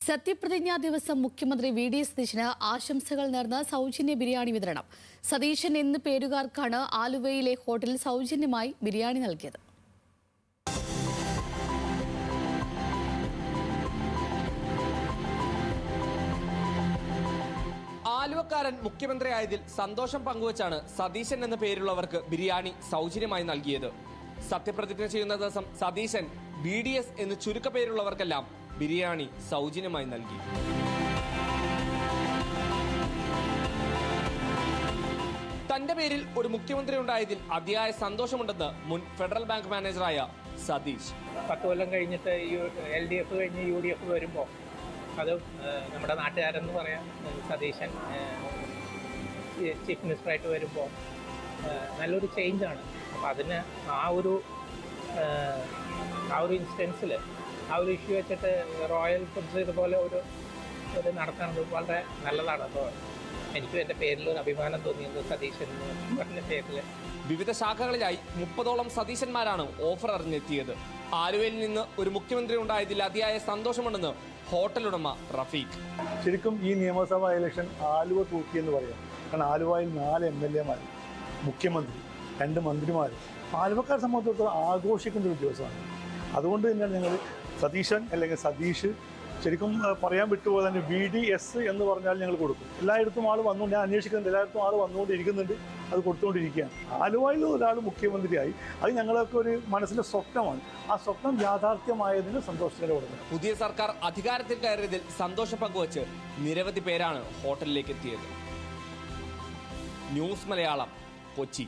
സത്യപ്രതിജ്ഞാ ദിവസം മുഖ്യമന്ത്രി വി.ഡി. സതീശന് ആശംസകൾ നേർന്ന സൗജന്യ ബിരിയാണി വിതരണം. സതീശൻ എന്ന പേരുകാർക്കാണ് ആലുവയിലെ ഹോട്ടലിൽ സൗജന്യമായി ബിരിയാണി നൽകിയത്. ആലുവക്കാരൻ മുഖ്യമന്ത്രിയായതിൽ സന്തോഷം പങ്കുവച്ചാണ് സതീശൻ എന്ന പേരുള്ളവർക്ക് ബിരിയാണി സൗജന്യമായി നൽകിയത്. സത്യപ്രതിജ്ഞ ചെയ്യുന്ന ദിവസം സതീശൻ BDS എന്ന് ചുരുക്കപ്പേരുള്ളവർക്കെല്ലാം ബിരിയാണി സൗജന്യമായി നൽകി. തന്റെ പേരിൽ ഒരു മുഖ്യമന്ത്രി ഉണ്ടായതിൽ അതിയായ സന്തോഷമുണ്ടെന്ന് മുൻ ഫെഡറൽ ബാങ്ക് മാനേജറായ സതീഷ്. 10 കൊല്ലം കഴിഞ്ഞിട്ട് LDF കഴിഞ്ഞ് UDF വരുമ്പോൾ അത് നമ്മുടെ നാട്ടുകാരെന്ന് പറയാം, സതീശൻ ചീഫ് മിനിസ്റ്ററായിട്ട് വരുമ്പോൾ നല്ലൊരു ചേഞ്ചാണ്. അപ്പോൾ അതിന് ആ ഒരു ഇൻസ്റ്റൻസിൽ ആ ഒരു ഇഷ്യൂ വെച്ചിട്ട് റോയൽ ഫുഡ്സ് ഇതുപോലെ ഒരു നടത്തുന്നത് വളരെ നല്ലതാണ്. അപ്പോൾ എനിക്കും എൻ്റെ പേരിലൊരു അഭിമാനം തോന്നിയത് സതീശൻ എന്ന് പറഞ്ഞ പേരിൽ. വിവിധ ശാഖകളിലായി 30ഓളം സതീശന്മാരാണ് ഓഫർ അറിഞ്ഞെത്തിയത്. ആലുവയിൽ നിന്ന് ഒരു മുഖ്യമന്ത്രി ഉണ്ടായതിൽ അതിയായ സന്തോഷമുണ്ടെന്ന് ഹോട്ടൽ ഉടമ റഫീഖ്. ശരിക്കും ഈ നിയമസഭാ ഇലക്ഷൻ ആലുവ തൂക്കിയെന്ന് പറയാം. കാരണം ആലുവയിൽ 4 MLA-മാർ, മുഖ്യമന്ത്രി, 2 മന്ത്രിമാർ, ആലുവക്കാരെ സംബന്ധിച്ചിടത്തോളം ആഘോഷിക്കുന്ന ഒരു ദിവസമാണ്. അതുകൊണ്ട് തന്നെയാണ് ഞങ്ങൾ സതീശൻ അല്ലെങ്കിൽ സതീഷ് ശരിക്കും പറയാൻ വിട്ടുപോലെ തന്നെ VDS എന്ന് പറഞ്ഞാൽ ഞങ്ങൾ കൊടുക്കും. എല്ലായിടത്തും ആൾ വന്നുകൊണ്ട് ഞാൻ അന്വേഷിക്കുന്നുണ്ട്, എല്ലായിടത്തും ആൾ വന്നുകൊണ്ടിരിക്കുന്നുണ്ട്, അത് കൊടുത്തുകൊണ്ടിരിക്കുകയാണ്. ആലുവയിൽ ഒരാൾ മുഖ്യമന്ത്രിയായി, അത് ഞങ്ങളൊക്കെ ഒരു മനസ്സിലെ സ്വപ്നമാണ്. ആ സ്വപ്നം യാഥാർത്ഥ്യമായതിന് സന്തോഷത്തോടെ കൊടുക്കുന്നത്. പുതിയ സർക്കാർ അധികാരത്തിൽ കയറിയതിൽ സന്തോഷം പങ്കുവച്ച് നിരവധി പേരാണ് ഹോട്ടലിലേക്ക് എത്തിയത്. ന്യൂസ് മലയാളം, കൊച്ചി.